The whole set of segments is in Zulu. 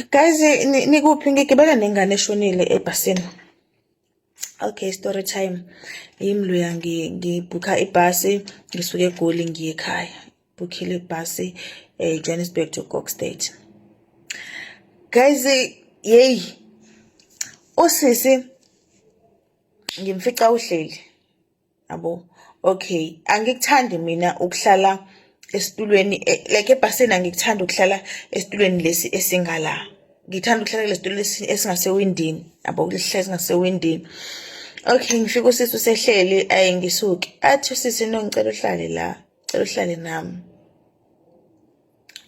Guys, nikuphi ngigibela nengane eshonile ebhasini. Okay, story time. Yimi loya ngibhukha ibhasi ngisuke eGoli ngiye ekhaya. Bukhile ibhasi Johannesburg to Gok State. Guys, usisi ngimfica uhleli. Yabo. Okay, angikuthandi mina ukuhlala esitulweni like ebhasini angikuthanda ukuhlala esitulweni lesi esingala. Ngithanda ukuhlala lesitulo esingasewindini, yabo kulihlala esingasewindini. Okay, ngifika usisi usehleli ngisuke. Athi usisi no ngicela uhlale la, ngicela uhlale nami.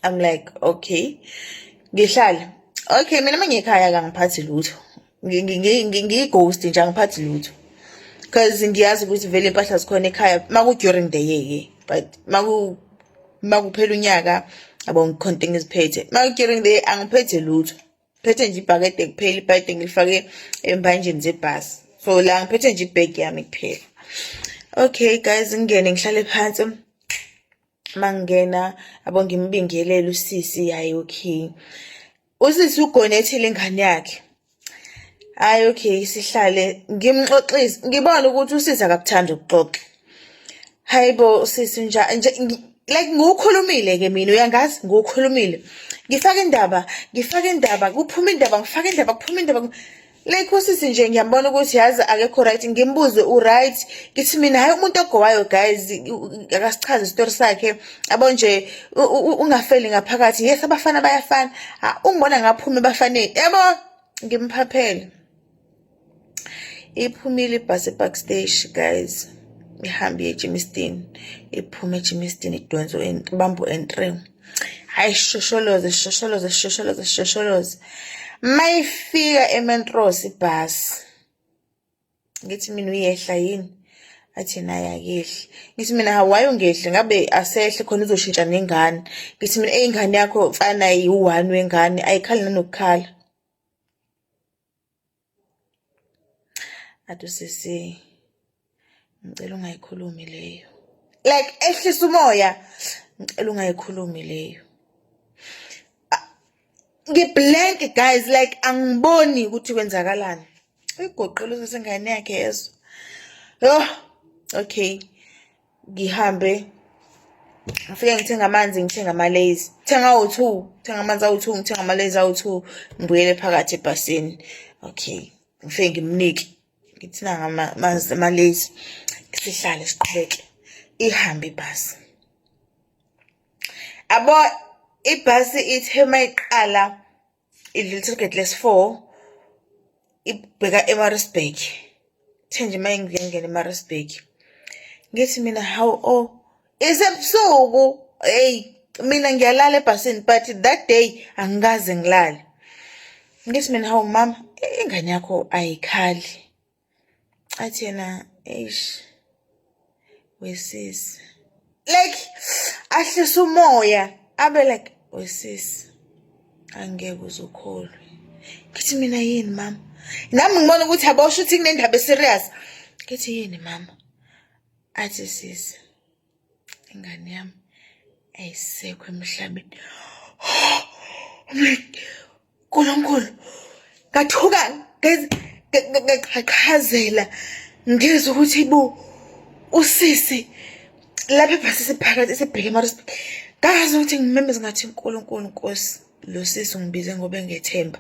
I'm like, okay. Ngihlala. Okay, mina mangikhaya akangiphathi lutho. Ngighost nje angiphathi lutho. Because ngiyazi ukuthi vele impahla zikhona ekhaya maku during the year, but makuphela unyaka abo ngikhonto ngiziphethe. Maku during the year angiphethe lutho. Phethe nje ibhakede kuphela, ibhakede ngilifake embanjeni zebhasi. So la ngiphethe nje ibag yami kuphela. Okay guys, ngingene ngihlale phansi. Mangena abo ngimbingelele usisi, hayi okay. Usisi ugonethile ingane yakhe. Hayi okay, sihlale ngimxoxise. Ngibona ukuthi usisi akakuthanda ukuxoxa. Hayibo usisi nje like ngukhulumile ke mina, uyangazi ngukhulumile. Ngifaka indaba, kuphuma indaba, ngifaka indaba, kuphuma indaba. Like usisi nje ngiyambona ukuthi yazi akekho right, ngimbuze u-right. Ngithi mina hayi umuntu ogowayo guys akasichaze story sakhe. Abo nje ungafeli ngaphakathi. Yes, abafana bayafana. Ungibona ngaphuma ebafaneni. Yabo ngimphaphele. Iphumile ibhasi eBackstage guys. Ihambe eJimmiston. Iphume eJimmiston idonso ibambo N3. Hayi shosholoze. Mayifika eMentros ibhasi. Ngithi mina uyehla yini? Athi naye akehli. Ngithi mina hawaye ungehle ngabe asehle khona uzoshintsha nengane. Ngithi mina ingane yakho mfana yi1 wengane ayikhali nanokukhala. Athi sisi ngicela ungayikhulumi leyo. Like ehlisa umoya. Ngicela ungayikhulumi leyo. Ngiblank guys, like angiboni ukuthi kwenzakalani. Uyigoqela usengane yakhe yeso. Yo, okay. Ngihambe. Ngifike ngithenga amanzi, ngithenga amalazi. Thenga awu2, thenga amanzi awu2, ngithenga amalazi awu2, ngibuyele phakathi ebhasini. Okay. Ngifike ngimnike. Ngithi nanga amalazi. Sihlale siqhubeke. Ihambe ibhasi. Abo ibhasi ithe mayiqala i-Little Gate lesi4 ibheka eMaritzburg. Thenje mayingene eMaritzburg. Ngithi mina how isebusuku, hey mina ngiyalala ebhasini but that day angikaze ngilale. Ngithi mina how mama ingane yakho ayikhali. Athi yena wesisi like ahlisa umoya abe like wesisi angeke uzukholwe. Ngithi mina yini mama? Nami ngibona ukuthi abo shooting nendaba serious. Ngithi yini mama? Athi sisi ingane yami ayisekho emhlabeni. Nkulunkulu ngathuka ngaqhaqhazela ngizwe ukuthi usisi lapha ebhasi siphakathi sibheke eMaritzburg. Ngazi ukuthi ngimemeza ngathi uNkulunkulu Nkosi lo sisi ngibize ngoba ngethemba.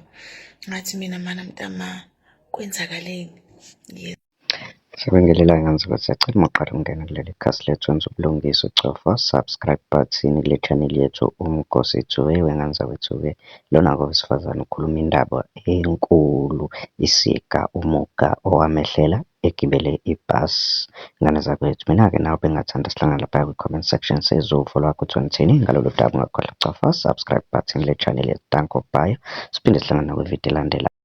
Ngathi mina mana mntama kwenzakaleni. Sebengelela ngani ukuthi siyacela maqala ungena kuleli khasi lethu wenza ubulungiswa ucofa subscribe button le channel yethu uMgosi Thuwe wengane zawethu lona ngowesifazane ukhuluma indaba enkulu isika umuga owamehlela egibele ibhasi ngane zakwethu. Mina-ke nawe bengathanda sihlangana lapha kwi-comment section sezovo lwakho uthi wenzeni ngalolu daba. Ungakhohlwa ukucofa subscribe button le channel yethu. Danko bye, siphinde sihlangana kwividiyo elandelayo.